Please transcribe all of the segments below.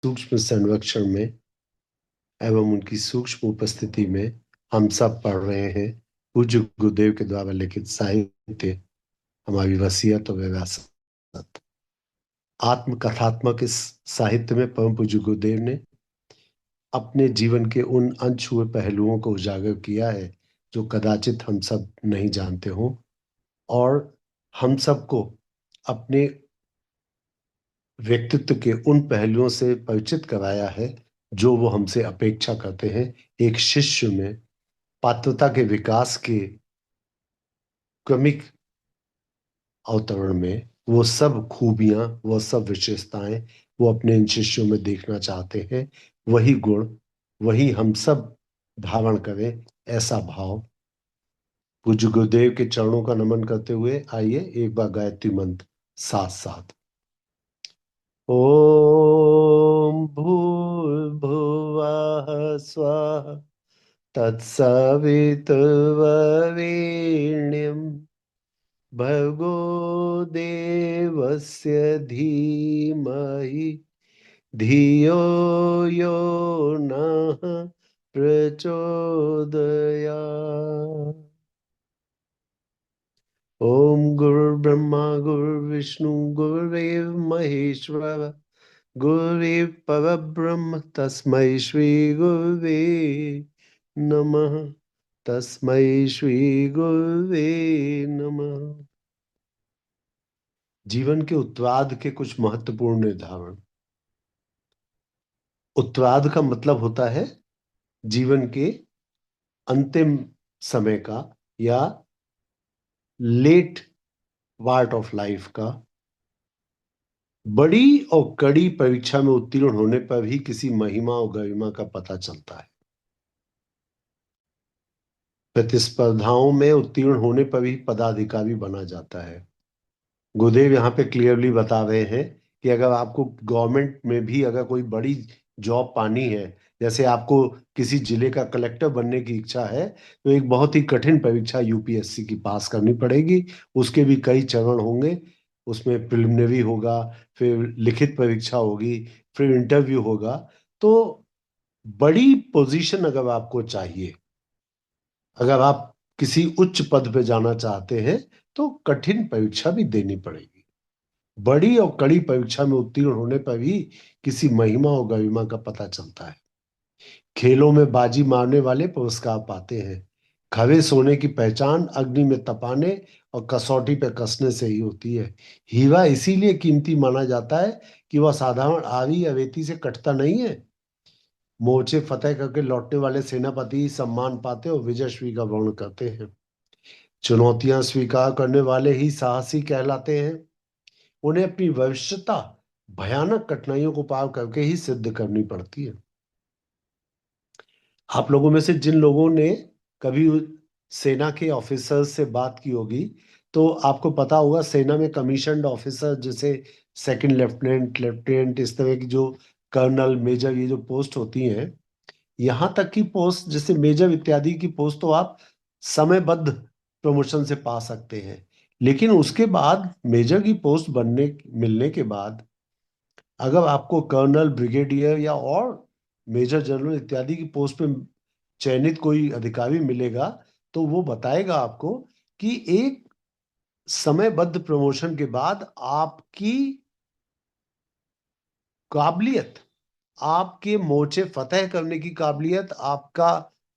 सूक्ष्म संरक्षण में एवं उनकी सूक्ष्म उपस्थिति में हम सब पढ़ रहे हैं पूज्य गुरुदेव के द्वारा लिखित साहित्य, हमारी वसीयत और विरासत। आत्मकथात्मक इस साहित्य में परम पूज्य गुरुदेव ने अपने जीवन के उन अनछुए पहलुओं को उजागर किया है जो कदाचित हम सब नहीं जानते हों, और हम सबको अपने व्यक्तित्व के उन पहलुओं से परिचित कराया है जो वो हमसे अपेक्षा करते हैं। एक शिष्य में पात्रता के विकास के क्रमिक अवतरण में वो सब खूबियां, वो सब विशेषताएं वो अपने इन शिष्यों में देखना चाहते हैं। वही गुण, वही हम सब धारण करें, ऐसा भाव। पूज्य गुरुदेव के चरणों का नमन करते हुए आइए एक बार गायत्री मंत्र साथ साथ। ओम भूर्भुवः स्वः तत्सवितुर्वरेण्यं भर्गो देवस्य धीमहि धियो यो नः प्रचोदयात्। ओम गुरुर्ब्रह्मा गुरुर्विष्णु गुरुर्देव महेश्वर गुरुरेव परब्रह्म तस्मै श्री गुरुवे नमः। तस्मै श्री गुरुवे नमः। जीवन के उत्तरार्ध के कुछ महत्वपूर्ण निर्धारण। उत्तरार्ध का मतलब होता है जीवन के अंतिम समय का या लेट पार्ट ऑफ लाइफ का। बड़ी और कड़ी परीक्षा में उत्तीर्ण होने पर भी किसी महिमा और गरिमा का पता चलता है। प्रतिस्पर्धाओं में उत्तीर्ण होने पर भी पदाधिकारी बना जाता है। गुरुदेव यहाँ पे क्लियरली बता रहे हैं कि अगर आपको गवर्नमेंट में भी अगर कोई बड़ी जॉब पानी है, जैसे आपको किसी जिले का कलेक्टर बनने की इच्छा है, तो एक बहुत ही कठिन परीक्षा यूपीएससी की पास करनी पड़ेगी। उसके भी कई चरण होंगे। उसमें प्रिलिमिनरी होगा, फिर लिखित परीक्षा होगी, फिर इंटरव्यू होगा। तो बड़ी पोजीशन अगर आपको चाहिए, अगर आप किसी उच्च पद पे जाना चाहते हैं, तो कठिन परीक्षा भी देनी पड़ेगी। बड़ी और कड़ी परीक्षा में उत्तीर्ण होने पर भी किसी महिमा और गरिमा का पता चलता है। खेलों में बाजी मारने वाले पुरस्कार पाते हैं। खरे सोने की पहचान अग्नि में तपाने और कसौटी पे कसने से ही होती है। हीरा इसीलिए कीमती माना जाता है कि वह साधारण आरी या रेती से कटता नहीं है। मोर्चे फतेह करके लौटने वाले सेनापति सम्मान पाते और विजयश्री का वर्ण करते हैं। चुनौतियां स्वीकार करने वाले ही साहसी कहलाते हैं। उन्हें अपनी भविष्यता भयानक कठिनाइयों को पार करके ही सिद्ध करनी पड़ती है। आप लोगों में से जिन लोगों ने कभी सेना के ऑफिसर्स से बात की होगी, तो आपको पता होगा सेना में कमीशन्ड ऑफिसर जैसे सेकंड लेफ्टिनेंट, लेफ्टिनेंट, इस तरह की जो कर्नल, मेजर, ये जो पोस्ट होती हैं, यहाँ तक की पोस्ट जैसे मेजर इत्यादि की पोस्ट तो आप समयबद्ध प्रमोशन से पा सकते हैं। लेकिन उसके बाद मेजर की पोस्ट बनने मिलने के बाद अगर आपको कर्नल, ब्रिगेडियर या और मेजर जनरल इत्यादि की पोस्ट पे चयनित कोई अधिकारी मिलेगा, तो वो बताएगा आपको कि एक समयबद्ध प्रमोशन के बाद आपकी काबिलियत, आपके मोर्चे फतेह करने की काबिलियत, आपका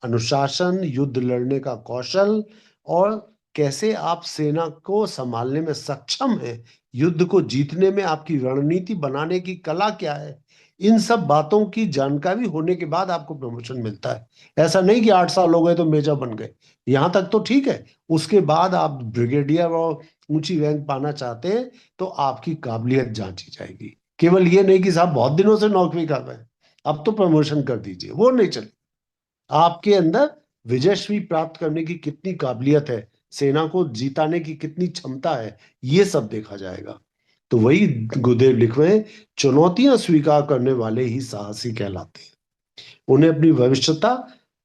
अनुशासन, युद्ध लड़ने का कौशल, और कैसे आप सेना को संभालने में सक्षम हैं, युद्ध को जीतने में आपकी रणनीति बनाने की कला क्या है, इन सब बातों की जानकारी होने के बाद आपको प्रमोशन मिलता है। ऐसा नहीं कि 8 साल हो गए तो मेजर बन गए। यहां तक तो ठीक है, उसके बाद आप ब्रिगेडियर और ऊंची रैंक पाना चाहते हैं, तो आपकी काबिलियत जांची जाएगी। केवल ये नहीं कि साहब बहुत दिनों से नौकरी कर रहे हैं, अब तो प्रमोशन कर दीजिए, वो नहीं चले। आपके अंदर विजयश्री प्राप्त करने की कितनी काबिलियत है, सेना को जीताने की कितनी क्षमता है, ये सब देखा जाएगा। तो वही गुरुदेव लिख रहे हैं, चुनौतियां स्वीकार करने वाले ही साहसी कहलाते हैं। उन्हें अपनी भविष्यता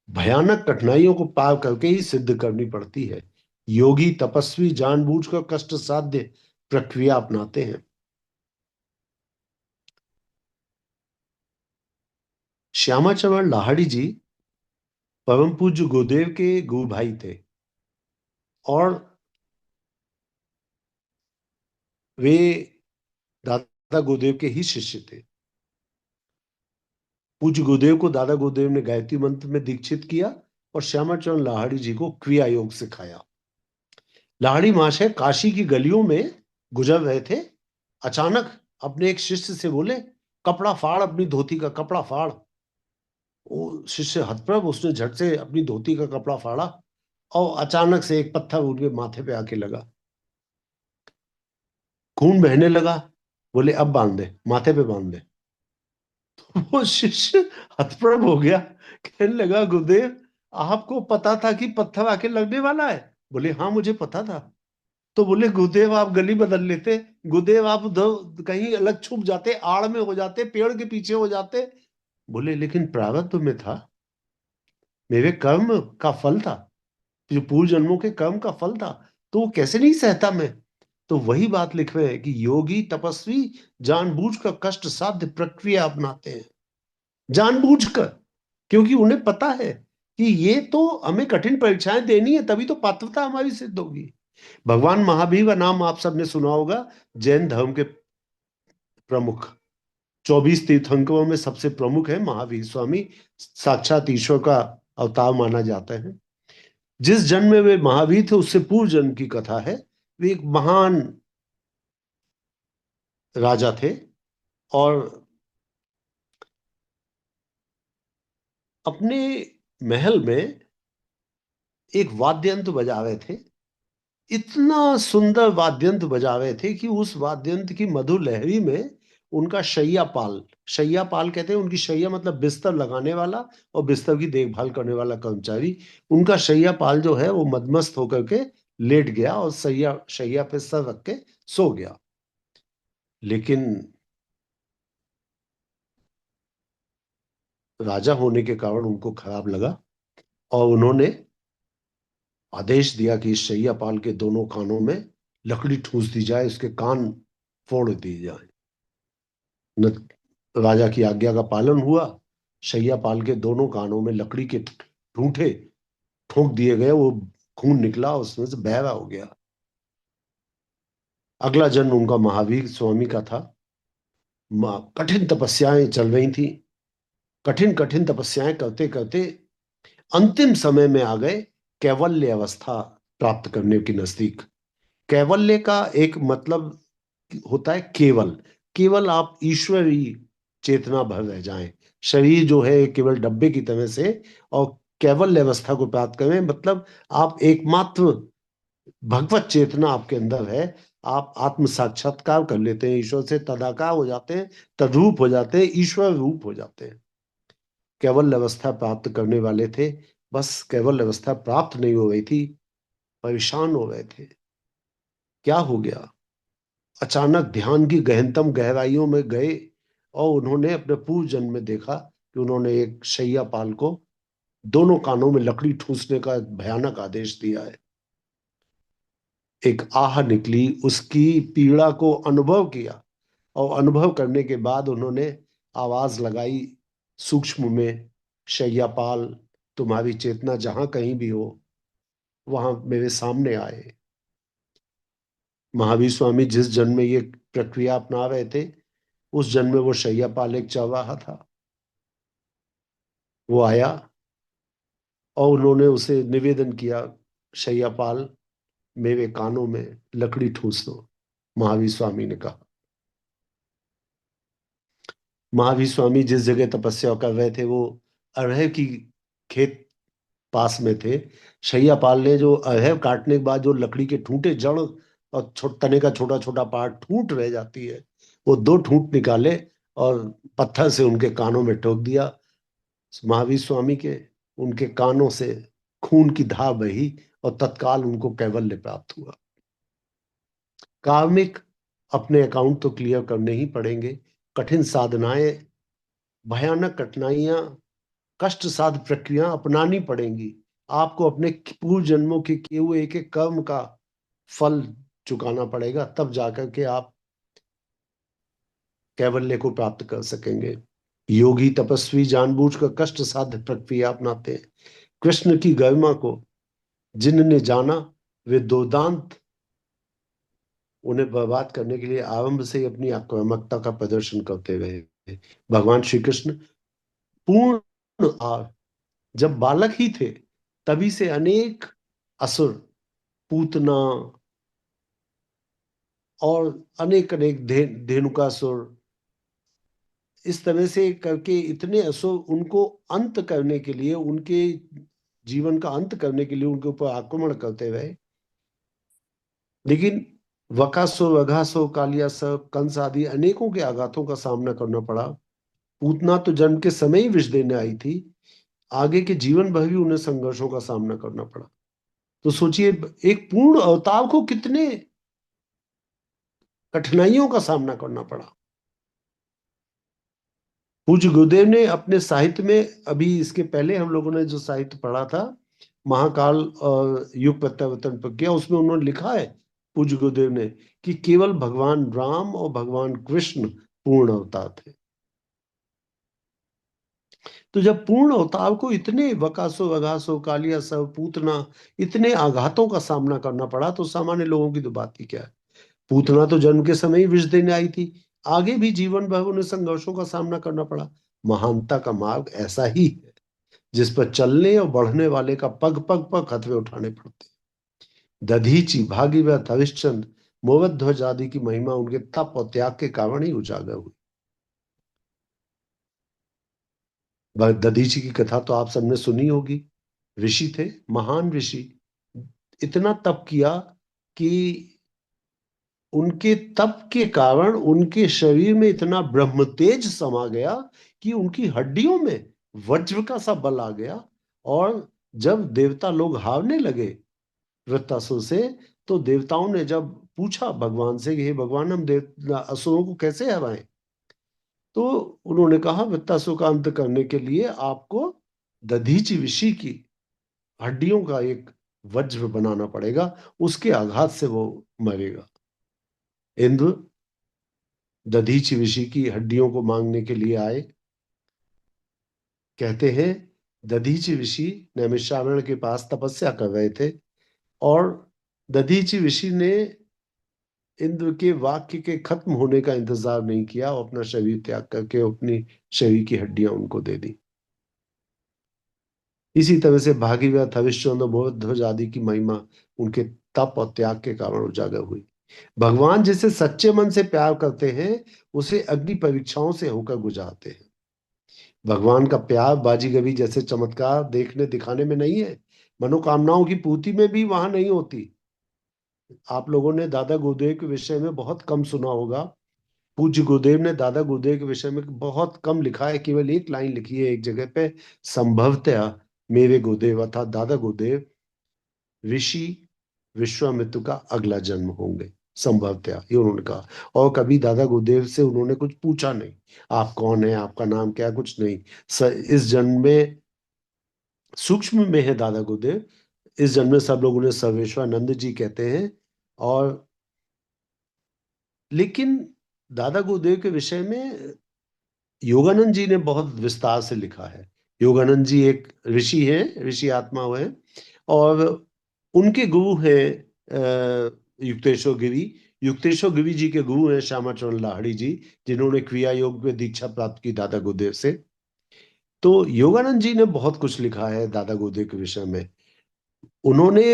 भयानक कठिनाइयों को पार करके ही सिद्ध करनी पड़ती है। योगी तपस्वी जानबूझकर कष्ट साध्य प्रक्रिया अपनाते हैं। श्यामाचरण लाहिड़ी जी परम पूज्य गुरुदेव के गुरु भाई थे, और वे दादा गुरुदेव के ही शिष्य थे। पूज्य गुरुदेव को दादा गुरुदेव ने गायत्री मंत्र में दीक्षित किया और श्यामाचरण लाहिड़ी जी को क्रिया योग सिखाया। लाहिड़ी महाशय काशी की गलियों में गुजर रहे थे। अचानक अपने एक शिष्य से बोले, कपड़ा फाड़, अपनी धोती का कपड़ा फाड़। वो शिष्य हतप्रभ, उसने झट से अपनी धोती का कपड़ा फाड़ा और अचानक से एक पत्थर उनके माथे पे आके लगा, खून बहने लगा। बोले अब बांध दे, माथे पे बांध दे। वो शिष्य हतप्रभ हो गया, कहने लगा गुरुदेव आपको पता था कि पत्थर आके लगने वाला है? बोले हाँ मुझे पता था। तो बोले गुरुदेव आप गली बदल लेते, गुरुदेव आप उधर कहीं अलग छुप जाते, आड़ में हो जाते, पेड़ के पीछे हो जाते। बोले लेकिन प्रारब्ध में था, मेरे कर्म का फल था, जो पूर्व जन्मों के कर्म का फल था, तो वो कैसे नहीं सहता मैं। तो वही बात लिख रहे हैं कि योगी तपस्वी जानबूझकर कष्ट साध्य प्रक्रिया अपनाते हैं, जानबूझकर, क्योंकि उन्हें पता है कि ये तो हमें कठिन परीक्षाएं देनी है, तभी तो पात्रता हमारी सिद्ध होगी। भगवान महावीर का नाम आप सबने सुना होगा, जैन धर्म के प्रमुख 24 तीर्थंकरों में सबसे प्रमुख है महावीर स्वामी, साक्षात ईश्वर का अवतार माना जाता है। जिस जन्म में वे महावीर थे उससे पूर्व जन्म की कथा है। वे एक महान राजा थे और अपने महल में एक वाद्य यंत्र बजा रहे थे। इतना सुंदर वाद्य यंत्र बजा रहे थे कि उस वाद्य यंत्र की मधुर लहरी में उनका शैयापाल, शैयापाल कहते हैं, उनकी शैया मतलब बिस्तर लगाने वाला और बिस्तर की देखभाल करने वाला कर्मचारी, उनका शैयापाल जो है वो मदमस्त होकर के लेट गया और शैया शैया पे सर रख के सो गया। लेकिन राजा होने के कारण उनको खराब लगा और उन्होंने आदेश दिया कि इस शैयापाल के दोनों कानों में लकड़ी ठूंस दी जाए, उसके कान फोड़ दिए जाए। न राजा की आज्ञा का पालन हुआ, शैयापाल के दोनों कानों में लकड़ी के ठूंठे ठोक दिए गए, वो खून निकला, उसमें से बहरा हो गया। अगला जन्म उनका महावीर स्वामी का था। कठिन तपस्याएं चल रही थी, कठिन कठिन तपस्याएं करते करते अंतिम समय में आ गए कैवल्य अवस्था प्राप्त करने के नजदीक। कैवल्य का एक मतलब होता है केवल, केवल आप ईश्वरी चेतना भर रह जाएं, शरीर जो है केवल डब्बे की तरह से, और कैवल्य अवस्था को प्राप्त करें मतलब आप एकमात्र भगवत चेतना आपके अंदर है, आप आत्म साक्षात्कार कर लेते हैं, ईश्वर से तदाकार हो जाते हैं, तद्रूप हो जाते हैं, ईश्वर रूप हो जाते हैं। केवल अवस्था प्राप्त करने वाले थे, बस केवल अवस्था प्राप्त नहीं हो गई थी, परेशान हो गए थे। क्या हो गया, अचानक ध्यान की गहनतम गहराइयों में गए और उन्होंने अपने पूर्व जन्म में देखा कि उन्होंने एक शैयापाल को दोनों कानों में लकड़ी ठूंसने का भयानक आदेश दिया है। एक आह निकली, उसकी पीड़ा को अनुभव किया और अनुभव करने के बाद उन्होंने आवाज लगाई सूक्ष्म में, शैयापाल तुम्हारी चेतना जहां कहीं भी हो वहां मेरे सामने आए। महावीर स्वामी जिस जन्म में ये प्रक्रिया अपना रहे थे उस जन्म में वो शैयापाल एक चौराहा था। वो आया और उन्होंने उसे निवेदन किया, शैयापाल मेरे कानों में लकड़ी ठूंस दो। महावीर स्वामी ने कहा। महावीर स्वामी जिस जगह तपस्या कर रहे थे वो अरहर की खेत पास में थे। शैयापाल ने जो अरहर काटने के बाद जो लकड़ी के ठूंठे, जड़ और तने का छोटा छोटा पार्ट ठूंठ रह जाती है, वो दो ठूंठ निकाले और पत्थर से उनके कानों में ठोक दिया। महावीर स्वामी के उनके कानों से खून की धार बही और तत्काल उनको कैवल्य प्राप्त हुआ। कार्मिक अपने अकाउंट तो क्लियर करने ही पड़ेंगे, कठिन साधनाएं, भयानक कठिनाइयां, कष्ट साध प्रक्रिया अपनानी पड़ेंगी। आपको अपने पूर्व जन्मों के किए हुए एक एक कर्म का फल चुकाना पड़ेगा, तब जाकर के आप कैवल्य को प्राप्त कर सकेंगे। योगी तपस्वी जानबूझकर कष्ट साध्य प्रक्रिया अपनाते हैं। कृष्ण की गरिमा को जिनने जाना वे दोदांत उन्हें बर्बाद करने के लिए आरंभ से ही अपनी आक्रामकता का प्रदर्शन करते रहे। भगवान श्री कृष्ण पूर्ण आर जब बालक ही थे तभी से अनेक असुर, पूतना और अनेक अनेक धेनुकासुर, इस तरह से करके इतने असुर उनको अंत करने के लिए, उनके जीवन का अंत करने के लिए उनके ऊपर आक्रमण करते रहे। लेकिन वकासुर, अघासुर, कालियासुर, कंस आदि अनेकों के आघातों का सामना करना पड़ा। पूतना तो जन्म के समय ही विष देने आई थी, आगे के जीवन भर भी उन्हें संघर्षों का सामना करना पड़ा। तो सोचिए, एक पूर्ण अवतार को कितने कठिनाइयों का सामना करना पड़ा। पूज्य गुरुदेव ने अपने साहित्य में, अभी इसके पहले हम लोगों ने जो साहित्य पढ़ा था महाकाल और युग प्रत्यावर्तन प्रक्रिया, उसमें उन्होंने लिखा है पूज्य गुरुदेव ने कि केवल भगवान राम और भगवान कृष्ण पूर्ण अवतार थे। तो जब पूर्ण अवतार को इतने बकासुर, अघासुर, कालियासुर, पूतना, इतने आघातों का सामना करना पड़ा, तो सामान्य लोगों की तो बात ही क्या है। पूतना तो जन्म के समय ही विष देने आई थी, आगे भी जीवन भर उन्हें संघर्षों का सामना करना पड़ा। महानता का मार्ग ऐसा ही है जिस पर चलने और बढ़ने वाले का पग पग पर खतरे उठाने पड़ते। दधीचि, भागीरथ, हरिश्चंद्र, मोहध्वज आदि की महिमा उनके तप और त्याग के कारण ही उजागर हुई। दधीचि की कथा तो आप सबने सुनी होगी। ऋषि थे, महान ऋषि, इतना तप किया कि उनके तप के कारण उनके शरीर में इतना ब्रह्म तेज समा गया कि उनकी हड्डियों में वज्र का सा बल आ गया। और जब देवता लोग हारने लगे वृत्तासुर से, तो देवताओं ने जब पूछा भगवान से कि हे भगवान, हम असुरों को कैसे हराएं, तो उन्होंने कहा वृत्तासुर का अंत करने के लिए आपको दधीचि ऋषि की हड्डियों का एक वज्र बनाना पड़ेगा, उसके आघात से वो मरेगा। इंद्र दधीचि ऋषि की हड्डियों को मांगने के लिए आए। कहते हैं दधीचि ऋषि नैमिषारण्य के पास तपस्या कर रहे थे, और दधीचि ऋषि ने इंद्र के वाक्य के खत्म होने का इंतजार नहीं किया और अपना शरीर त्याग करके अपनी शरीर की हड्डियां उनको दे दी। इसी तरह से भागीरथ, हरिश्चंद्र, मोहध्वज आदि की महिमा उनके तप और त्याग के कारण उजागर हुई। भगवान जिसे सच्चे मन से प्यार करते हैं उसे अग्नि परीक्षाओं से होकर गुजारते हैं। भगवान का प्यार बाजीगरी जैसे चमत्कार देखने दिखाने में नहीं है, मनोकामनाओं की पूर्ति में भी वहां नहीं होती। आप लोगों ने दादा गुरुदेव के विषय में बहुत कम सुना होगा। पूज्य गुरुदेव ने दादा गुरुदेव के विषय में बहुत कम लिखा है, केवल एक लाइन लिखी है एक जगह पे, संभवतः मेरे गुरुदेव अर्थात दादा गुरुदेव ऋषि विश्वामित्र का अगला जन्म होंगे, संभवतः ये उन्होंने कहा। और कभी दादा गुरुदेव से उन्होंने कुछ पूछा नहीं, आप कौन है, आपका नाम क्या है, कुछ नहीं। इस जन्म में सूक्ष्म में है दादा गुरुदेव, इस जन्म में सब लोग उन्हें सर्वेश्वरानंद जी कहते हैं। और लेकिन दादा गुरुदेव के विषय में योगानंद जी ने बहुत विस्तार से लिखा है। योगानंद जी एक ऋषि हैं, ऋषि आत्मा हुए, और उनके गुरु हैं युक्तेश्वर गिरी। युक्तेश्वर गिरी जी के गुरु हैं श्यामाचरण लाहिड़ी जी, जिन्होंने क्रिया योग में दीक्षा प्राप्त की दादा गुरुदेव से। तो योगानंद जी ने बहुत कुछ लिखा है दादा गुरुदेव के विषय में। उन्होंने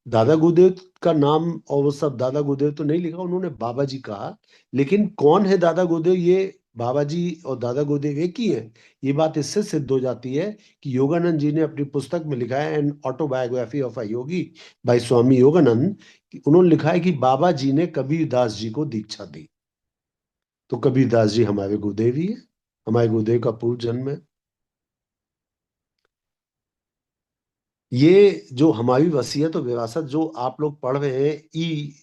दादा गुरुदेव का नाम और वो सब दादा गुरुदेव तो नहीं लिखा, उन्होंने बाबा जी कहा। लेकिन कौन है दादा गुरुदेव, ये बाबा जी और दादा गुरुदेव एक ही है, ये बात इससे सिद्ध हो जाती है कि योगानंद जी ने अपनी पुस्तक में लिखा है an autobiography of a yogi by Swami Yogananda, उन्होंने लिखा है कि बाबा जी ने कबीरदास जी को दीक्षा दी। तो कबीरदास जी हमारे गुरुदेव ही है, हमारे गुरुदेव का पूर्व जन्म है। ये जो हमारी वसीयत और विरासत जो आप लोग पढ़ रहे हैं ई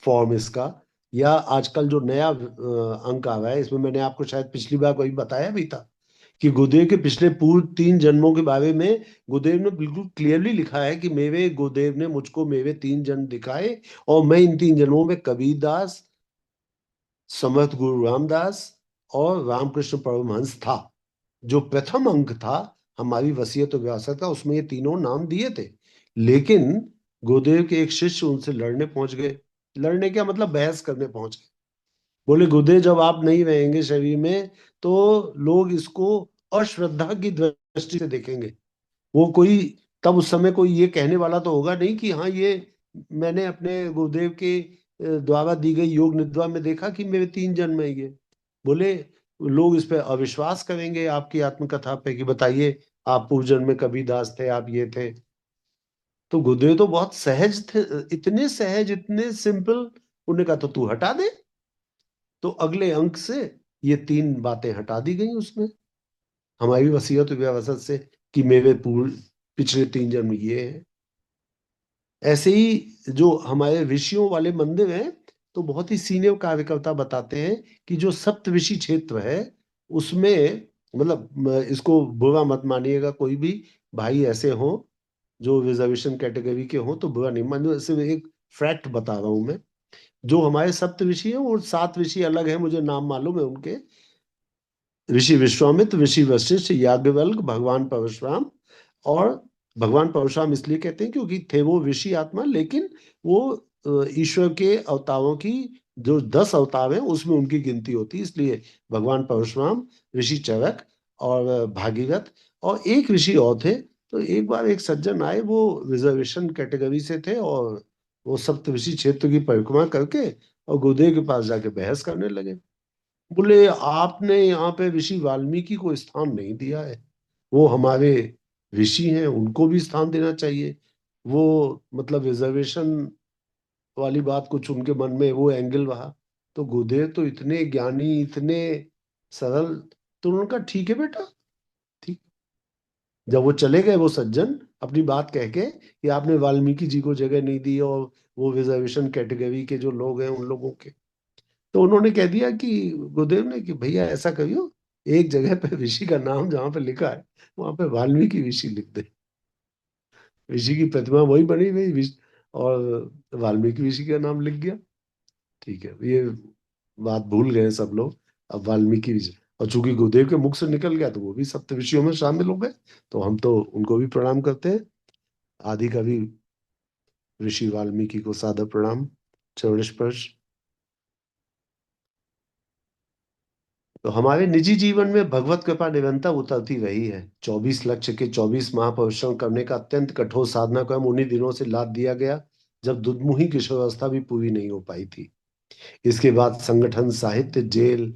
फॉर्म इसका, या आजकल जो नया अंक आ रहा है, इसमें मैंने आपको शायद पिछली बार कोई बताया भी था कि गुरुदेव के पिछले पूर्व 3 जन्मों के बारे में गुरुदेव ने बिल्कुल क्लियरली लिखा है कि मेरे गुरुदेव ने मुझको मेरे 3 जन्म दिखाए, और मैं इन 3 जन्मों में कबीरदास, समर्थ गुरु रामदास और रामकृष्ण परमहंस था। जो प्रथम अंक था हमारी वसीयत और विरासत का, उसमें ये तीनों नाम दिए थे। लेकिन गुरुदेव के एक शिष्य उनसे लड़ने पहुंच गए। लड़ने का मतलब बहस करने पहुंच गए। बोले गुरुदेव, जब आप नहीं रहेंगे शरीर में तो लोग इसको अश्रद्धा की दृष्टि से देखेंगे। वो कोई तब उस समय कोई ये कहने वाला तो होगा नहीं कि हाँ, ये मैंने अपने गुरुदेव के द्वारा दी गई योग निद्रा में देखा कि मेरे 3 जन्म है ये। बोले लोग इस पे अविश्वास करेंगे आपकी आत्मकथा पे कि बताइए आप पूर्व जन्म में कबीरदास थे, आप ये थे। तो गुरुदेव तो बहुत सहज थे, इतने सहज, इतने सिंपल। उन्होंने कहा तो तू हटा दे। तो अगले अंक से ये 3 बातें हटा दी गई उसमें, हमारी वसीयत व्यवस्था से, कि मेरे पूर्व पिछले 3 जन्म ये है। ऐसे ही जो हमारे ऋषियों वाले मंदिर हैं, तो बहुत ही सीनियर कार्यकर्ता बताते हैं कि जो सप्तऋषि क्षेत्र है उसमें, मतलब इसको बुरा मत मानिएगा कोई भी भाई ऐसे हो जो रिजर्वेशन कैटेगरी के हो, तो बुरा नहीं मान, सिर्फ एक फैक्ट बता रहा हूं मैं। जो हमारे सप्तऋषि हैं वो 7 ऋषि अलग हैं, मुझे नाम मालूम है उनके। ऋषि विश्वामित्र, ऋषि वशिष्ठ, याज्ञवल्क्य, भगवान परशुराम। और भगवान परशुराम इसलिए कहते हैं क्योंकि थे वो ऋषि आत्मा, लेकिन वो ईश्वर के अवतारों की जो 10 अवतार हैं उसमें उनकी गिनती होती है, इसलिए भगवान परशुराम, ऋषि चरक और भागीरथ। और एक ऋषि और थे। तो एक बार एक सज्जन आए, वो रिजर्वेशन कैटेगरी से थे, और वो सप्तऋषि क्षेत्र की परिक्रमा करके और गुरुदेव के पास जाके बहस करने लगे। बोले आपने यहाँ पे ऋषि वाल्मीकि को स्थान नहीं दिया है। वो हमारे ऋषि हैं, उनको भी स्थान देना चाहिए। वो मतलब रिजर्वेशन वाली बात कुछ उनके मन में वो एंगल रहा। तो गुरुदेव तो इतने ज्ञानी, इतने सरल। तो उन्होंने कहा ठीक है बेटा, ठीक। जब वो चले गए वो सज्जन अपनी बात कह के कि आपने वाल्मीकि जी को जगह नहीं दी, और वो रिजर्वेशन कैटेगरी के जो लोग हैं उन लोगों के, तो उन्होंने कह दिया कि गुरुदेव ने कि भैया ऐसा करियो, एक जगह पे ऋषि का नाम जहां पे लिखा है वहां पे वाल्मीकि ऋषि लिख दे। ऋषि की प्रतिमा वही बनी हुई और वाल्मीकि ऋषि का नाम लिख गया। ठीक है, ये बात भूल गए सब लोग। अब वाल्मीकि ऋषि, और चूंकि गुरुदेव के मुख से निकल गया तो वो भी सप्त ऋषियों में शामिल हो गए। तो हम तो उनको भी प्रणाम करते हैं। आदि कवि ऋषि वाल्मीकि को सादर प्रणाम, चरण स्पर्श। तो हमारे निजी जीवन में भगवत कृपा निरंतर उतरती रही है। 24 लक्ष्य के 24 माह परिश्रम करने का अत्यंत कठोर साधना क्रम उन्हीं दिनों से लाद दिया गया जब दुधमुही किशोरावस्था भी पूरी नहीं हो पाई थी। इसके बाद संगठन, साहित्य, जेल,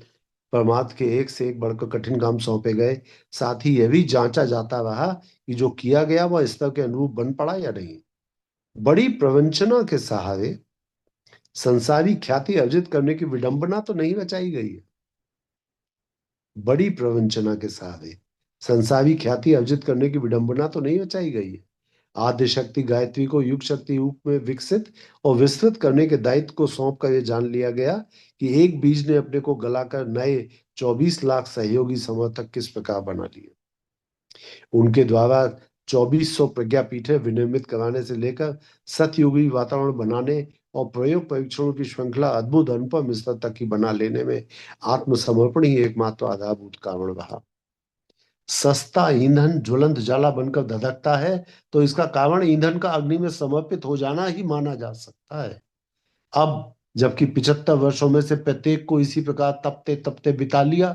परमार्थ के एक से एक बढ़कर कठिन काम सौंपे गए। साथ ही यह भी जांचा जाता रहा कि जो किया गया वह स्तर के अनुरूप बन पड़ा या नहीं। बड़ी प्रवंचना के सहारे संसारी ख्याति अर्जित करने की विडंबना तो नहीं रचाई गई है। बड़ी प्रवंचना के सहारे संसारी ख्याति अर्जित करने की विडंबना तो नहीं रचाई गई है। आद्य शक्ति गायत्री को युग शक्ति रूप में विकसित और विस्तृत करने के दायित्व को सौंप कर यह जान लिया गया कि एक बीज ने अपने को गलाकर नए 24 लाख सहयोगी समर्थक किस प्रकार बना लिए। उनके द्वारा 2400 प्रज्ञापीठे विनिर्मित कराने से लेकर सतयुगी वातावरण बनाने और प्रयोग परीक्षणों की श्रृंखला अद्भुत अनुपम स्तर तक की बना लेने में आत्मसमर्पण ही एकमात्र आधारभूत कारण रहा। सस्ता ईंधन ज्वलंत ज्वाला बनकर धधकता है तो इसका कारण ईंधन का अग्नि में समर्पित हो जाना ही माना जा सकता है। अब जबकि 75 वर्षों में से प्रत्येक को इसी प्रकार तपते तपते बिता लिया,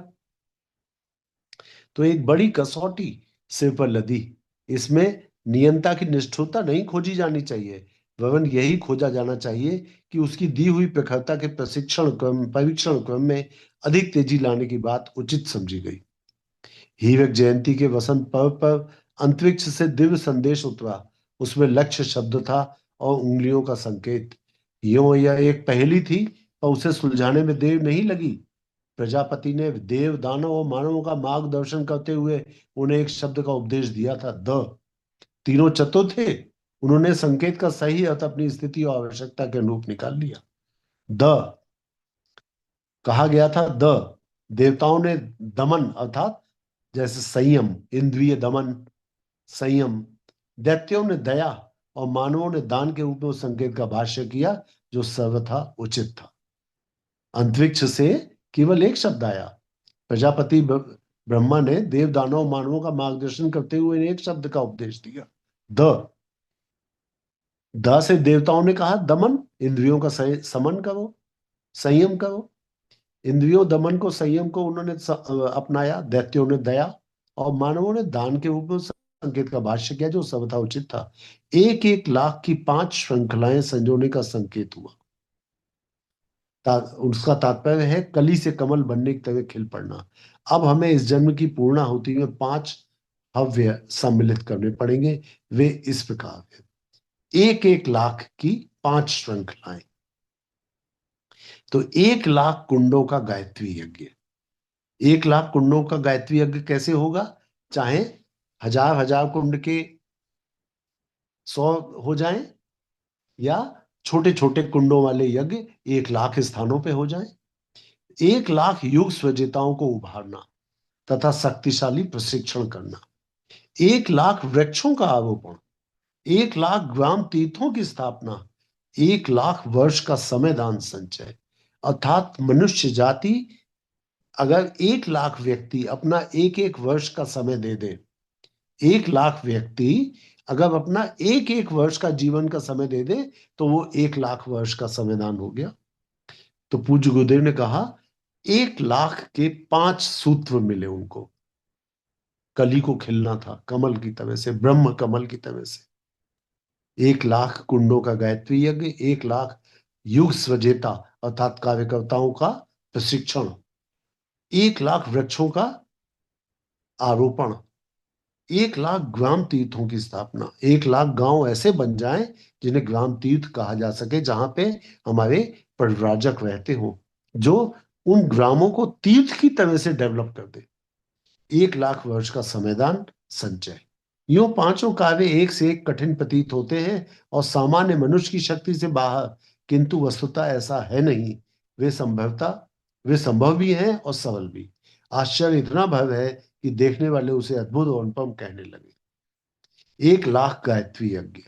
तो एक बड़ी कसौटी सिर पर लदी। इसमें नियंता की निष्ठुरता नहीं खोजी जानी चाहिए, वरन यही खोजा जाना चाहिए कि उसकी दी हुई प्रखरता के प्रशिक्षण क्रम परीक्षण क्रम में अधिक तेजी लाने की बात उचित समझी गई। हीरक जयंती के वसंत पर्व पर अंतरिक्ष से दिव्य संदेश उतरा। उसमें लक्ष्य शब्द था और उंगलियों का संकेत। यो यह एक पहेली थी और उसे सुलझाने में देर नहीं लगी। प्रजापति ने देव, दानव और मानवों का मार्गदर्शन करते हुए उन्हें एक शब्द का उपदेश दिया था, द। तीनों चतुर थे। उन्होंने संकेत का सही अर्थ अपनी स्थिति और आवश्यकता के अनुरूप निकाल लिया। द कहा गया था, द। देवताओं ने दमन अर्थात जैसे संयम, इंद्रिय दमन, संयम। दैत्यों ने दया और मानवों ने दान के रूप में उस संकेत का भाष्य किया जो सर्वथा उचित था। अंतरिक्ष से केवल एक शब्द आया, प्रजापति ब्रह्मा ने देव दानव मानवों का मार्गदर्शन करते हुए एक शब्द का उपदेश दिया, द। द से देवताओं ने कहा दमन, इंद्रियों का समन करो, संयम करो। इंद्रियों दमन को, संयम को उन्होंने अपनाया। दैत्यों ने दया, और मानवों ने दान के रूप में उस संकेत का भाष्य किया जो सर्वथा उचित था। 1-1 लाख की 5 श्रृंखलाएं संजोने का संकेत हुआ। उसका तात्पर्य है कली से कमल बनने की तरह खिल पड़ना। अब हमें इस जन्म की पूर्णाहुति में 5 हव्य सम्मिलित करने पड़ेंगे। वे इस प्रकार है: 1-1 लाख की 5 श्रृंखलाएं। तो 1 लाख कुंडों का गायत्री यज्ञ। 1 लाख कुंडों का गायत्री यज्ञ कैसे होगा? चाहे हजार हजार कुंड के 100 हो जाएं, या छोटे छोटे कुंडों वाले यज्ञ 1 लाख स्थानों पे हो जाएं। 1 लाख युग स्वजेताओं को उभारना तथा शक्तिशाली प्रशिक्षण करना। 1 लाख वृक्षों का आरोपण। 1 लाख ग्राम तीर्थों की स्थापना। 1 लाख वर्ष का समय दान संचय। अर्थात मनुष्य जाति, अगर 1 लाख व्यक्ति अपना एक एक वर्ष का समय दे दे, 1 लाख व्यक्ति अगर अपना एक एक वर्ष का जीवन का समय दे दे, तो वो 1 लाख वर्ष का समयदान हो गया। तो पूज्य गुरुदेव ने कहा 1 लाख के 5 सूत्र मिले उनको। कली को खिलना था कमल की तरह से, ब्रह्म कमल की तरह से। 1 लाख कुंडों का गायत्री यज्ञ, 1 लाख युग स्वजेता अर्थात कार्यकर्ताओं का प्रशिक्षण, 1 लाख वृक्षों का आरोपण, 1 लाख ग्राम तीर्थों की स्थापना। 1 लाख गांव ऐसे बन जाएं जिन्हें ग्राम तीर्थ कहा जा सके, जहां पे हमारे परिव्राजक रहते हो, जो उन ग्रामों को तीर्थ की तरह से डेवलप कर दे। 1 लाख वर्ष का समयदान संचय। यूं पांचों कार्य एक से एक कठिन प्रतीत होते हैं और सामान्य मनुष्य की शक्ति से बाहर, किंतु वस्तुतः ऐसा है नहीं। वे संभव भी हैं और सरल भी। आश्चर्य इतना भर है कि देखने वाले उसे अद्भुत और अनुपम कहने लगे। 1 लाख गायत्री यज्ञ।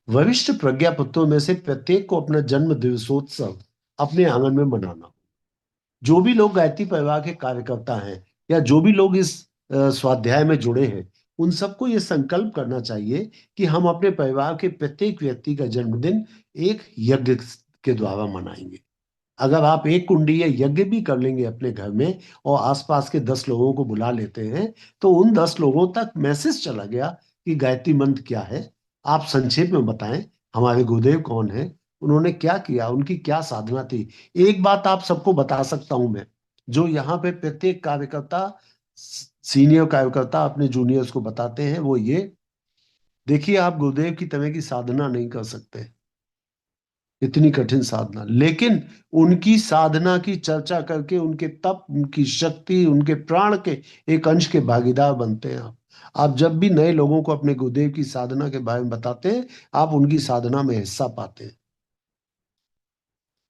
वरिष्ठ प्रज्ञापुत्रों में से प्रत्येक को अपना जन्म दिवसोत्सव अपने आंगन में मनाना। जो भी लोग गायत्री परिवार के कार्यकर्ता हैं, या जो भी लोग इस स्वाध्याय में जुड़े हैं, उन सबको ये संकल्प करना चाहिए कि हम अपने परिवार के प्रत्येक व्यक्ति का जन्मदिन एक यज्ञ के द्वारा मनाएंगे। अगर आप एक कुंडी या यज्ञ भी कर लेंगे अपने घर में और आसपास के 10 लोगों को बुला लेते हैं, तो उन 10 लोगों तक मैसेज चला गया कि गायत्री मंत्र क्या है। आप संक्षेप में बताएं हमारे गुरुदेव कौन है, उन्होंने क्या किया, उनकी क्या साधना थी। एक बात आप सबको बता सकता हूं मैं, जो यहाँ पे प्रत्येक कार्यकर्ता, सीनियर कार्यकर्ता अपने जूनियर्स को बताते हैं, वो ये: देखिए, आप गुरुदेव की तरह की साधना नहीं कर सकते, इतनी कठिन साधना, लेकिन उनकी साधना की चर्चा करके उनके तप, उनकी शक्ति, उनके प्राण के एक अंश के भागीदार बनते हैं आप जब भी नए लोगों को अपने गुरुदेव की साधना के बारे में बताते हैं, आप उनकी साधना में हिस्सा पाते हैं।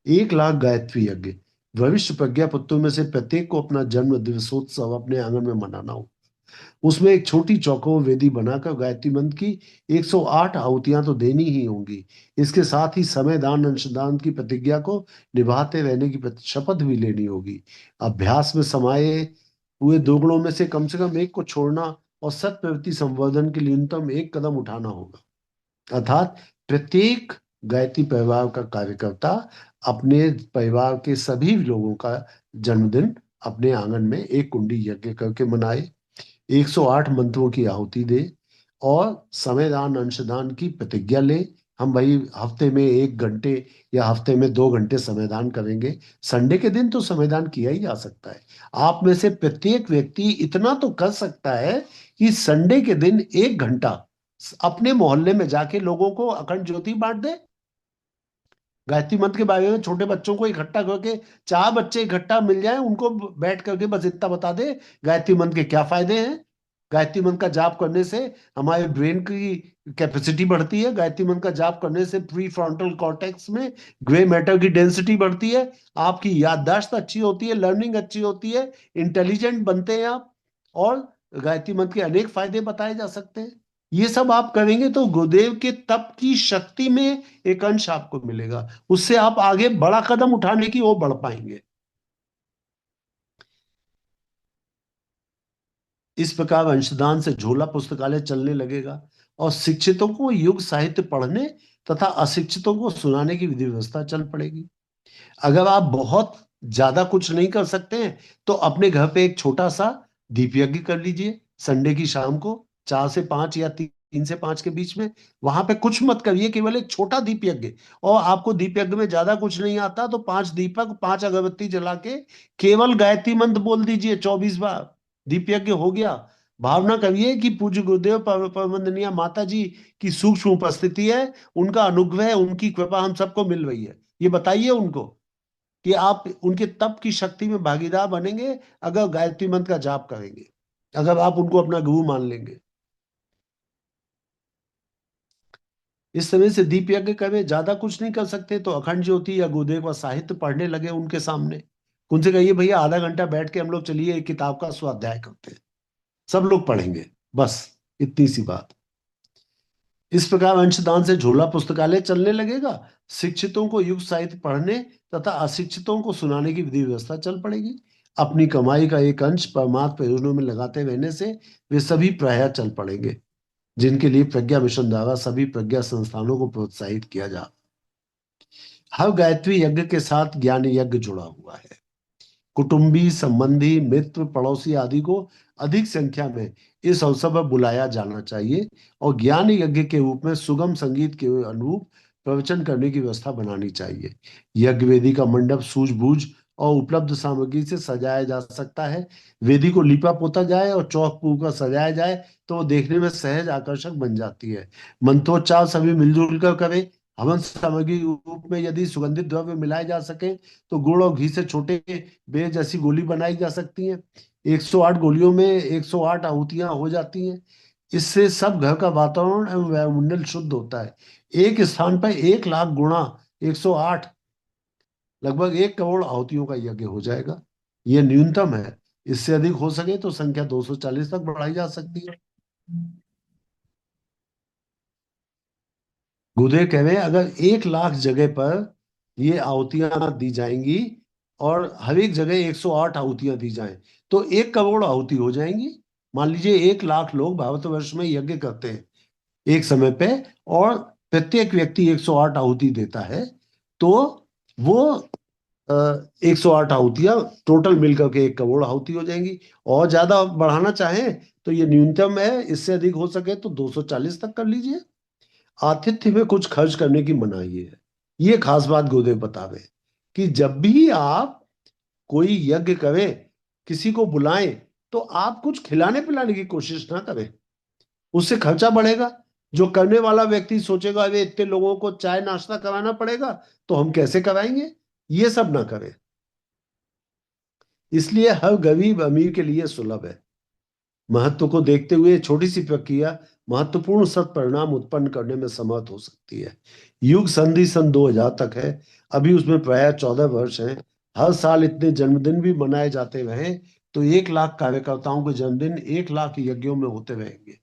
1 लाख गायत्री यज्ञ। भविष्य प्रज्ञा पुत्रों में से प्रत्येक को अपना जन्म दिवसोत्सव अपने आंगन में मनाना हो। उसमें एक छोटी चौकोर वेदी बनाकर गायत्री मंत्र की 108 आहुतियां तो देनी ही होंगी। इसके साथ ही समय दान अंशदान की प्रतिज्ञा को निभाते रहने की शपथ भी लेनी होगी। अभ्यास में समाये हुए 2 गुणों में से कम एक को छोड़ना और सत प्रवृत्ति संवर्धन के लिए न्यूनतम एक कदम उठाना होगा। अर्थात प्रत्येक गायत्री परिवार का कार्यकर्ता अपने परिवार के सभी लोगों का जन्मदिन अपने आंगन में एक कुंडी यज्ञ करके मनाए, 108 मंत्रों की आहुति दे और समयदान अंशदान की प्रतिज्ञा ले। हम भाई हफ्ते में 1 घंटे या हफ्ते में 2 घंटे समयदान करेंगे। संडे के दिन तो समयदान किया ही जा सकता है। आप में से प्रत्येक व्यक्ति इतना तो कर सकता है कि संडे के दिन 1 घंटा अपने मोहल्ले में जाके लोगों को अखंड ज्योति बांट दे। गायत्री मंत्र के बारे में छोटे बच्चों को इकट्ठा करके, 4 बच्चे इकट्ठा मिल जाए, उनको बैठ करके बस इतना बता दे गायत्री मंत्र के क्या फायदे हैं। गायत्री मंत्र का जाप करने से हमारे ब्रेन की कैपेसिटी बढ़ती है। गायत्री मंत्र का जाप करने से प्री फ्रंटल कॉर्टेक्स में ग्रे मैटर की डेंसिटी बढ़ती है। आपकी याददाश्त अच्छी होती है, लर्निंग अच्छी होती है, इंटेलिजेंट बनते हैं आप। और गायत्री मंत्र के अनेक फायदे बताए जा सकते हैं। ये सब आप करेंगे तो गुरुदेव के तप की शक्ति में एक अंश आपको मिलेगा। उससे आप आगे बड़ा कदम उठाने की ओर बढ़ पाएंगे। इस प्रकार अंशदान से झोला पुस्तकालय चलने लगेगा और शिक्षितों को युग साहित्य पढ़ने तथा अशिक्षितों को सुनाने की विधि व्यवस्था चल पड़ेगी। अगर आप बहुत ज्यादा कुछ नहीं कर सकते हैं तो अपने घर पे एक छोटा सा दीप यज्ञ कर लीजिए संडे की शाम को, 4 से 5 या 3 से 5 के बीच में। वहां पे कुछ मत करिए, केवल एक छोटा दीप यज्ञ। और आपको दीप यज्ञ में ज्यादा कुछ नहीं आता तो 5 दीपक 5 अगरबत्ती जला के केवल गायत्री मंत्र बोल दीजिए 24 बार। दीप यज्ञ हो गया। भावना करिए कि पूज्य गुरुदेव परमवंदनीय माता जी की सूक्ष्म उपस्थिति है, उनका अनुग्रह, उनकी कृपा हम सबको मिल रही है। ये बताइए उनको कि आप उनके तप की शक्ति में भागीदार बनेंगे अगर गायत्री मंत्र का जाप करेंगे, अगर आप उनको अपना गुरु मान लेंगे। इस तरह से दीप यज्ञ करें। ज्यादा कुछ नहीं कर सकते तो अखंड ज्योति या गुरुदेव का साहित्य पढ़ने लगे उनके सामने। उनसे कहिए भैया आधा घंटा बैठ के हम लोग चलिए एक किताब का स्वाध्याय करते हैं, सब लोग पढ़ेंगे। बस इतनी सी बात। इस प्रकार अंशदान से झोला पुस्तकालय चलने लगेगा, शिक्षितों को युग साहित्य पढ़ने तथा अशिक्षितों को सुनाने की विधि व्यवस्था चल पड़ेगी। अपनी कमाई का एक अंश परमार्थ प्रयोजनों में लगाते रहने से वे सभी प्रायः चल पड़ेंगे, जिनके लिए प्रज्ञा मिशन द्वारा सभी प्रज्ञा संस्थानों को प्रोत्साहित किया जा। हर गायत्री यज्ञ के साथ ज्ञान यज्ञ जुड़ा हुआ है। कुटुंबी, संबंधी, मित्र, पड़ोसी आदि को अधिक संख्या में इस अवसर पर बुलाया जाना चाहिए और ज्ञान यज्ञ के रूप में सुगम संगीत के अनुरूप प्रवचन करने की व्यवस्था बनानी चाहिए। यज्ञ वेदी का मंडप सूझबूझ और उपलब्ध सामग्री से सजाया जा सकता है। वेदी को लिपा पोता जाए और चौक पूर कर सजाया जाए तो वो देखने में सहज आकर्षक बन जाती है। मंत्रोच्चार सभी मिलजुल कर करें। हवन सामग्री के रूप में यदि सुगंधित द्रव्य मिलाए जा सके तो गुड़ और घी से छोटे बेर जैसी गोली बनाई जा सकती है। 108 गोलियों में 108 आहुतियां हो जाती हैं। इससे सब घर का वातावरण एवं वायुमंडल शुद्ध होता है। एक स्थान पर 1 लाख गुणा 108, लगभग 1 करोड़ आहुतियों का यज्ञ हो जाएगा। यह न्यूनतम है। इससे अधिक हो सके तो संख्या 240 तक बढ़ाई जा सकती है। गुरुदेव कह रहे हैं अगर 1 लाख जगह पर ये आहुतियां दी जाएंगी और हर एक जगह 108 आहुतियां दी जाएं तो 1 करोड़ आहुति हो जाएंगी। मान लीजिए 1 लाख लोग भारतवर्ष में यज्ञ करते हैं एक समय पे और प्रत्येक व्यक्ति 108 आहुति देता है तो वो 108 आहुतियां टोटल मिलकर के 1 करोड़ आहुति हो जाएंगी। और ज्यादा बढ़ाना चाहें तो ये न्यूनतम है, इससे अधिक हो सके तो 240 तक कर लीजिए। आतिथ्य में कुछ खर्च करने की मनाही है। ये खास बात गुरुदेव बतावे कि जब भी आप कोई यज्ञ करें, किसी को बुलाएं, तो आप कुछ खिलाने पिलाने की कोशिश ना करें, उससे खर्चा बढ़ेगा। जो करने वाला व्यक्ति सोचेगा अरे इतने लोगों को चाय नाश्ता कराना पड़ेगा तो हम कैसे कराएंगे, ये सब ना करें। इसलिए हर गरीब अमीर के लिए सुलभ है। महत्व को देखते हुए छोटी सी प्रक्रिया महत्वपूर्ण सत्परिणाम उत्पन्न करने में समर्थ हो सकती है। युग संधि सन 2000 तक है। अभी उसमें प्राय 14 वर्ष हैं। हर साल इतने जन्मदिन भी मनाए जाते रहे तो 1 लाख कार्यकर्ताओं के जन्मदिन 1 लाख यज्ञों में होते रहेंगे।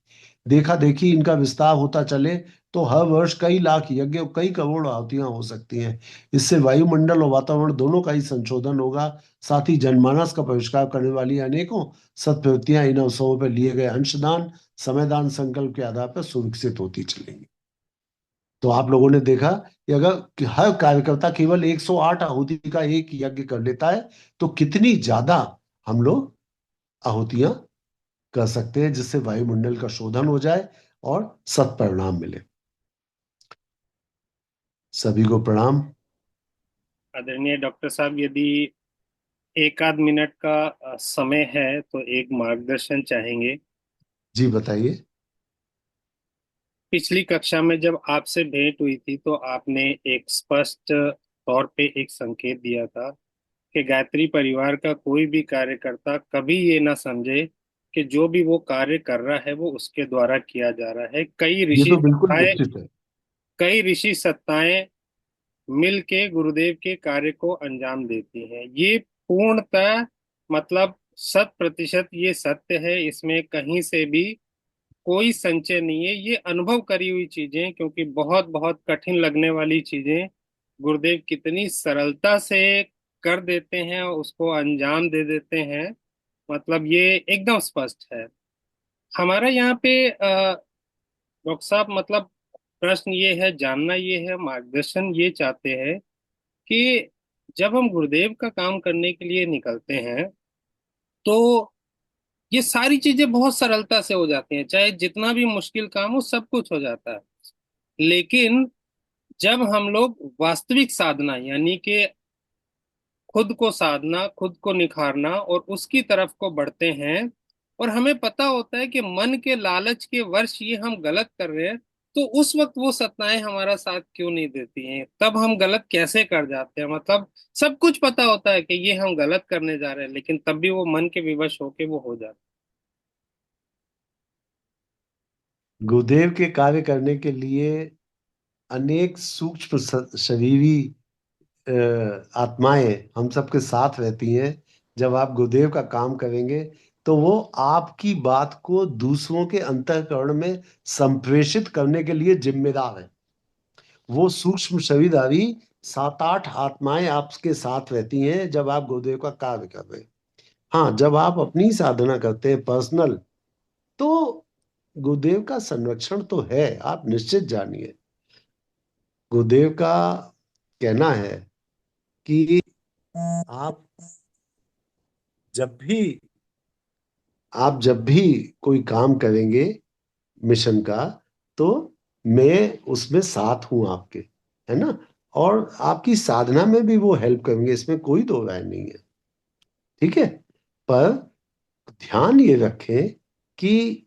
देखा देखी इनका विस्तार होता चले तो हर वर्ष कई लाख यज्ञ और कई करोड़ आहुतियां हो सकती हैं। इससे वायुमंडल और वातावरण दोनों का ही संशोधन होगा। साथ ही जनमानस का बहिष्कार करने वाली अनेकों सत्प्रवृत्तियां इन अवसरों पर लिए गए अंशदान समयदान संकल्प के आधार पर सुविकसित होती चलेंगी। तो आप लोगों ने देखा कि अगर हर कार्यकर्ता केवल 108 आहुति का एक यज्ञ कर लेता है तो कितनी ज्यादा हम लोग आहुतियां कर सकते हैं जिससे वायुमंडल का शोधन हो जाए और सत्परिणाम मिले। सभी को प्रणाम। आदरणीय डॉक्टर साहब, यदि एक आध मिनट का समय है तो एक मार्गदर्शन चाहेंगे। जी बताइए। पिछली कक्षा में जब आपसे भेंट हुई थी तो आपने एक स्पष्ट तौर पे एक संकेत दिया था कि गायत्री परिवार का कोई भी कार्यकर्ता कभी ये ना समझे कि जो भी वो कार्य कर रहा है वो उसके द्वारा किया जा रहा है। ये तो बिल्कुल निश्चित है। कई ऋषि सत्ताएं मिल के गुरुदेव के कार्य को अंजाम देती हैं। ये पूर्णतः मतलब 100% ये सत्य है, इसमें कहीं से भी कोई संचय नहीं है। ये अनुभव करी हुई चीजें, क्योंकि बहुत बहुत कठिन लगने वाली चीजें गुरुदेव कितनी सरलता से कर देते हैं और उसको अंजाम दे देते हैं, मतलब ये एकदम स्पष्ट है। हमारा यहाँ पे डॉक्टर साहब मतलब प्रश्न ये है, जानना ये है, मार्गदर्शन ये चाहते हैं कि जब हम गुरुदेव का काम करने के लिए निकलते हैं तो ये सारी चीजें बहुत सरलता से हो जाती हैं, चाहे जितना भी मुश्किल काम हो सब कुछ हो जाता है। लेकिन जब हम लोग वास्तविक साधना यानी कि खुद को साधना, खुद को निखारना और उसकी तरफ को बढ़ते हैं, और हमें पता होता है कि मन के लालच के वर्ष ये हम गलत कर रहे हैं, तो उस वक्त वो सत्ताएं हमारा साथ क्यों नहीं देती हैं? तब हम गलत कैसे कर जाते हैं? मतलब सब कुछ पता होता है कि ये हम गलत करने जा रहे हैं, लेकिन तब भी वो मन के विवश होके वो हो जाता गुरुदेव के कार्य करने के लिए अनेक सूक्ष्म शरीरी आत्माएं हम सबके साथ रहती हैं। जब आप गुरुदेव का काम करेंगे तो वो आपकी बात को दूसरों के अंतःकरण में संप्रेषित करने के लिए जिम्मेदार है। वो सूक्ष्म शरीरधारी 7-8 आत्माएं आपके साथ रहती हैं जब आप गुरुदेव का कार्य कर रहे हैं। हाँ, जब आप अपनी साधना करते हैं पर्सनल, तो गुरुदेव का संरक्षण तो है, आप निश्चित जानिए। गुरुदेव का कहना है कि आप जब भी जब भी कोई काम करेंगे मिशन का, तो मैं उसमें साथ हूं आपके, है ना। और आपकी साधना में भी वो हेल्प करेंगे, इसमें कोई दो राय नहीं है। ठीक है। पर ध्यान ये रखें कि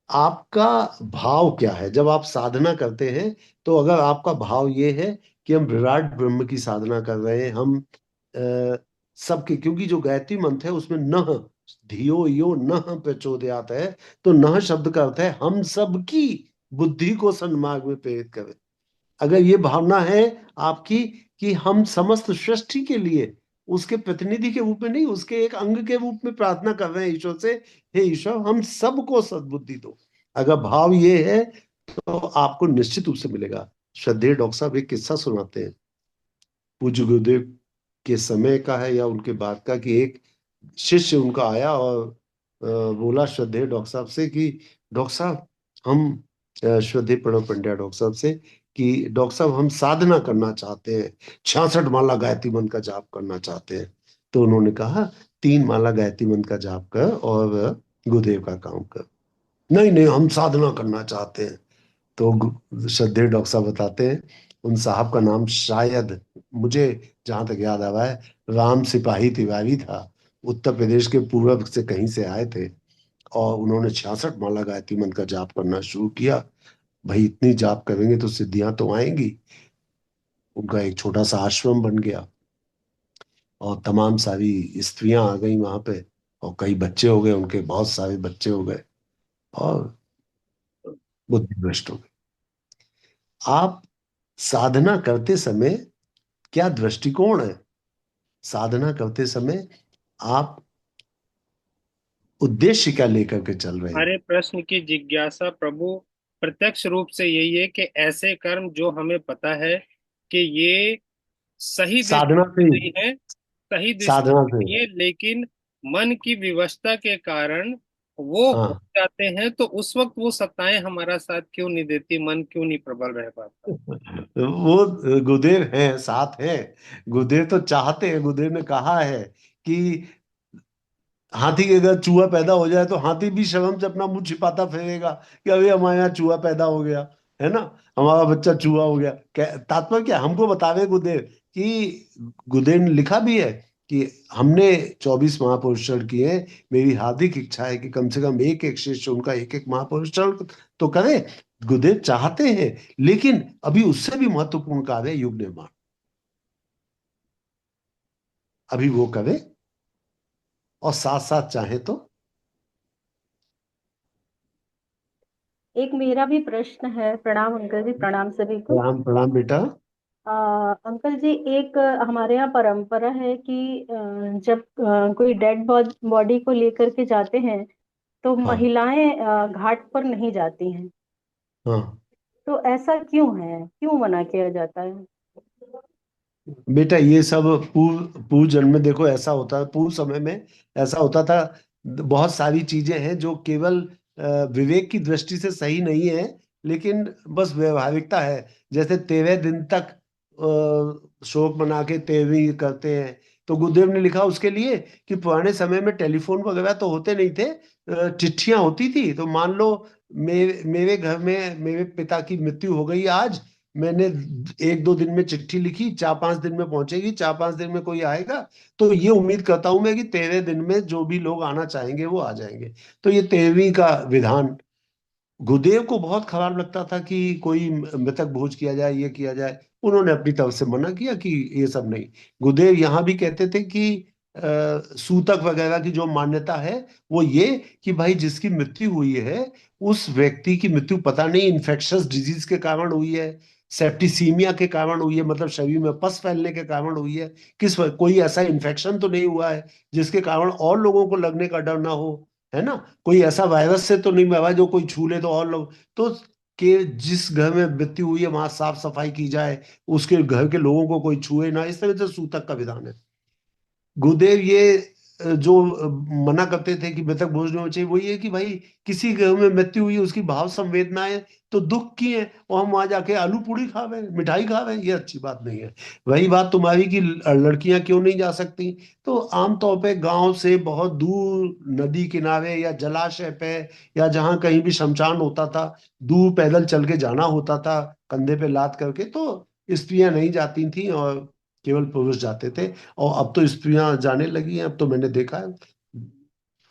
आपका भाव क्या है जब आप साधना करते हैं। तो अगर आपका भाव ये है कि हम विराट ब्रह्म की साधना कर रहे हैं, हम सबके, क्योंकि जो गायत्री मंत्र है उसमें नह, धियो यो नह प्रचोदयात है। तो नह शब्द का अर्थ है हम सबकी बुद्धि को सन्मार्ग में प्रेरित करें। अगर ये भावना है आपकी कि हम समस्त सृष्टि के लिए उसके प्रतिनिधि के रूप में नहीं, उसके एक अंग के रूप में प्रार्थना कर रहे हैं ईश्वर से, हे ईश्वर हम सबको सद्बुद्धि दो। अगर भाव ये है तो आपको निश्चित रूप से मिलेगा। श्रद्धेय डॉक्टर साहब एक किस्सा सुनाते हैं, पूज्य गुरुदेव के समय का है या उनके बाद का, कि एक शिष्य उनका आया और बोला श्रद्धेय डॉक्टर साहब से कि डॉक्टर साहब हम श्रद्धेय प्रणव पंड्या डॉक्टर साहब से कि डॉक्टर साहब हम साधना करना चाहते हैं, 66 माला गायत्री मंत्र का जाप करना चाहते हैं। तो उन्होंने कहा 3 माला गायत्री मंत्र का जाप कर और गुरुदेव का काम कर। नहीं नहीं, हम साधना करना चाहते हैं। तो श्रद्धेय डॉक्टर साहब बताते हैं उन साहब का नाम शायद, मुझे जहां तक याद आ रहा है, राम सिपाही तिवारी था। उत्तर प्रदेश के पूर्व से कहीं से आए थे और उन्होंने 66 माला गायत्री मंत्र का जाप करना शुरू किया। भाई इतनी जाप करेंगे तो सिद्धियां तो आएंगी। उनका एक छोटा सा आश्रम बन गया और तमाम सारी स्त्रियां आ गई वहां पे, और कई बच्चे हो गए उनके, बहुत सारे बच्चे हो गए और बुद्धि भ्रष्ट हो गई। आप साधना करते समय क्या दृष्टिकोण है? साधना करते समय आप उद्देश्य क्या लेकर के चल रहे हैं? हमारे प्रश्न की जिज्ञासा प्रभु प्रत्यक्ष रूप से यही है कि ऐसे कर्म जो हमें पता है कि ये सही साधना दृष्टि से, नहीं है, सही दृष्टि साधना से। नहीं है, लेकिन मन की विवशता के कारण वो हो हाँ। जाते हैं, तो उस वक्त वो सत्ताएं हमारा साथ क्यों नहीं देती? मन क्यों नहीं प्रबल रह पाता? वो गुरुदेव हैं, साथ हैं। गुरुदेव तो चाहते हैं, गुरुदेव ने कहा है कि हाथी के अगर चूहा पैदा हो जाए तो हाथी भी शर्म से अपना मुंह छिपाता फिरेगा कि अभी हमारे यहाँ चूहा पैदा हो गया, है ना, हमारा बच्चा चूहा हो गया। तात्पर्य क्या हमको बता रहे गुरुदेव कि गुरुदेव ने लिखा भी है कि हमने 24 महापुरुषार्थ किए हैं। मेरी हार्दिक इच्छा है कि कम से कम एक एक शिष्य उनका एक एक महापुरुषार्थ तो करे। गुरुदेव चाहते हैं, लेकिन अभी उससे भी महत्वपूर्ण कार्य है युग निर्माण। अभी वो करे और साथ साथ चाहे तो। एक मेरा भी प्रश्न है। प्रणाम अंकल जी, प्रणाम सभी को। प्रणाम प्रणाम बेटा। अंकल जी, एक हमारे यहाँ परंपरा है कि जब कोई डेड बॉडी को लेकर के जाते हैं तो हाँ महिलाएं घाट पर नहीं जाती हैं। हाँ तो ऐसा क्यों है, क्यों मना किया जाता है? बेटा, ये सब पूर्व पूर्व जन्म में देखो ऐसा होता है, पूर्व समय में ऐसा होता था। बहुत सारी चीजें हैं जो केवल विवेक की दृष्टि से सही नहीं है, लेकिन बस व्यवहारिकता है। जैसे 13 दिन तक शोक मना के 13वीं करते हैं, तो गुरुदेव ने लिखा उसके लिए कि पुराने समय में टेलीफोन वगैरह तो होते नहीं थे, चिट्ठियां होती थी। तो मान लो मेरे घर में मेरे पिता की मृत्यु हो गई आज, मैंने 1-2 दिन में चिट्ठी लिखी, 4-5 दिन में पहुंचेगी, 4-5 दिन में कोई आएगा, तो ये उम्मीद करता हूं मैं कि 13 दिन में जो भी लोग आना चाहेंगे वो आ जाएंगे। तो ये 13वीं का विधान गुरुदेव को बहुत खराब लगता था कि कोई मृतक भोज किया जाए, ये किया जाए। उन्होंने अपनी तरफ से मना किया कि ये सब नहीं। गुरुदेव यहाँ भी कहते थे कि सूतक वगैरह की जो मान्यता है वो ये कि भाई जिसकी मृत्यु हुई है उस व्यक्ति की मृत्यु पता नहीं इन्फेक्शस डिजीज के कारण हुई है, सेप्टिसीमिया के कारण हुई है, मतलब शरीर में पस फैलने के कारण हुई है, कोई ऐसा इन्फेक्शन तो नहीं हुआ है जिसके कारण और लोगों को लगने का डर ना हो, है ना? कोई ऐसा वायरस से तो नहीं हुआ जो कोई छू ले तो और लोग तो, कि जिस घर में मृत्यु हुई है वहां साफ सफाई की जाए, उसके घर के लोगों को कोई छुए ना, इस तरह से सूतक का विधान है। गुरुदेव ये जो मना करते थे कि मृतक भोज नहीं होना चाहिए, वो ये कि भाई किसी घर में मृत्यु हुई है, उसकी भाव संवेदनाएं तो दुख की है, और हम वहां जाके आलू पूड़ी खा रहे हैं, मिठाई खा रहे हैं, ये अच्छी बात नहीं है। वही बात तुम्हारी कि लड़कियां क्यों नहीं जा सकती, तो आमतौर पे गांव से बहुत दूर नदी किनारे या जलाशय पे या जहां कहीं भी शमशान होता था, दूर पैदल चल के जाना होता था कंधे पे लाद करके, तो स्त्रियां नहीं जाती थी और केवल पुरुष जाते थे। और अब तो स्त्रियां जाने लगी हैं, अब तो मैंने देखा है,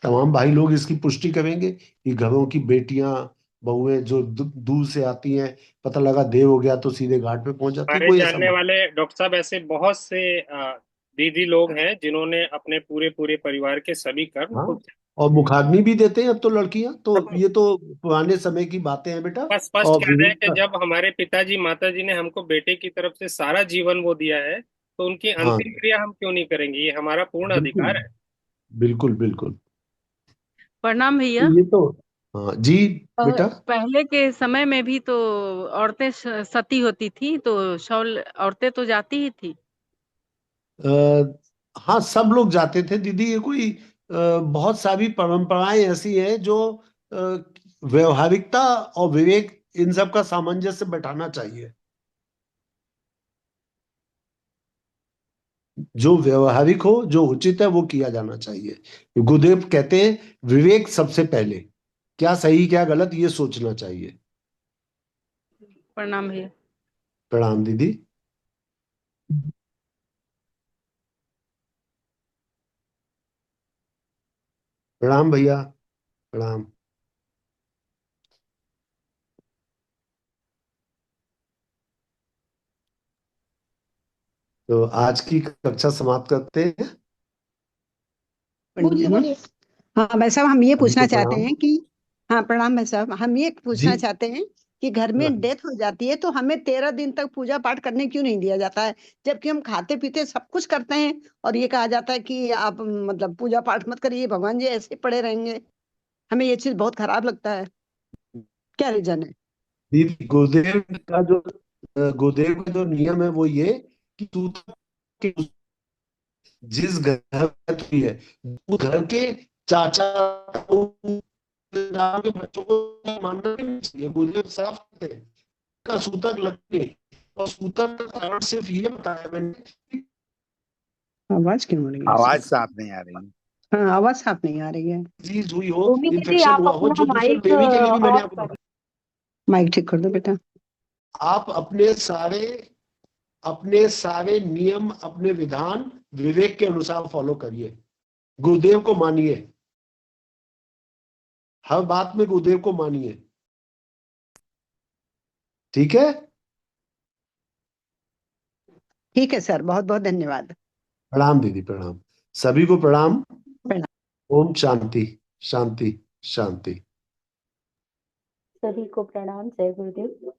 तमाम भाई लोग इसकी पुष्टि करेंगे कि घरों की बेटियां बहुएं जो दूर से आती हैं, पता लगा देर हो गया तो सीधे घाट पे पहुंच जाती है, हमारे कोई ऐसा जानने वाले डॉक्टर साहब ऐसे बहुत से दीदी लोग हैं जिन्होंने अपने पूरे पूरे परिवार के सभी कर्म हाँ, खुद और मुखाग्नि भी देते हैं अब तो लड़कियां, तो ये तो पुराने समय की बातें हैं बेटा। बस स्पष्ट और कह रहे हैं कि विवेक जब हमारे पिताजी माताजी ने हमको बेटे की तरफ से सारा जीवन वो दिया है, तो उनकी हाँ, अंतिम क्रिया हम क्यों नहीं करेंगे? ये हमारा पूर्ण बिल्कुल अधिकार है। बिल्कुल बिल्कुल। प्रणाम तो भैया। ये तो, हाँ जी बेटा। पहले के समय में भी तो औरतें सती होती थी, तो शौल औरतें तो जाती ही थी। हाँ, सब लोग जाते थे दीदी, ये कोई बहुत सारी परंपराएं ऐसी हैं जो अ, व्यवहारिकता और विवेक इन सब का सामंजस्य बैठाना चाहिए। जो व्यवहारिक हो, जो उचित है, वो किया जाना चाहिए। गुरुदेव कहते हैं विवेक सबसे पहले, क्या सही क्या गलत ये सोचना चाहिए। प्रणाम भैया। प्रणाम दीदी। प्रणाम भैया। प्रणाम। तो आज की कक्षा समाप्त करते हैं। बोलिए बोलिए। हाँ भाई साहब, हम ये सभी पूछना को चाहते प्रणाम। हैं कि, हाँ प्रणाम भाई साहब, हम ये जी। पूछना चाहते हैं कि घर में डेथ हो जाती है तो हमें 13 दिन तक पूजा पाठ करने क्यों नहीं दिया जाता है, जबकि हम खाते पीते सब कुछ करते हैं और ये कहा जाता है कि आप मतलब पूजा पाठ मत करिए, भगवान जी ऐसे ही पड़े रहेंगे। हमें ये चीज बहुत खराब लगता है, क्या रीजन है? दीदी, गुरुदेव का जो नियम है वो ये कि तू के जिस घर में हुई है, वो घर के चाचा के बच्चों को मानना नहीं चाहिए। गुरुदेव साफ कहते हैं का सूतक लगे, और सूतक का कारण सिर्फ ये बताया मैंने। आवाज क्यों हो रही है आवाज ऐसे? साफ नहीं आ रही। हाँ, आवाज साफ नहीं आ रही है। डिजीज हुई हो, भूमि दीदी, इन्फेक्शन आप हुआ हो, अपना जो दूसरे माइक देवी के लिए भी मैंने ऑफ आपको कर। बताया। माइक ठीक कर दो बेटा। आप अपने सारे नियम, अपने विधान विवेक के अनुसार फॉलो करिए, गुरुदेव को मानिए, हर बात में गुरुदेव को मानिए, ठीक है? ठीक है सर, बहुत बहुत धन्यवाद। प्रणाम दीदी, प्रणाम। सभी को प्रणाम। प्रणाम। ओम शांति। शांति। शांति। सभी को प्रणाम। जय गुरुदेव।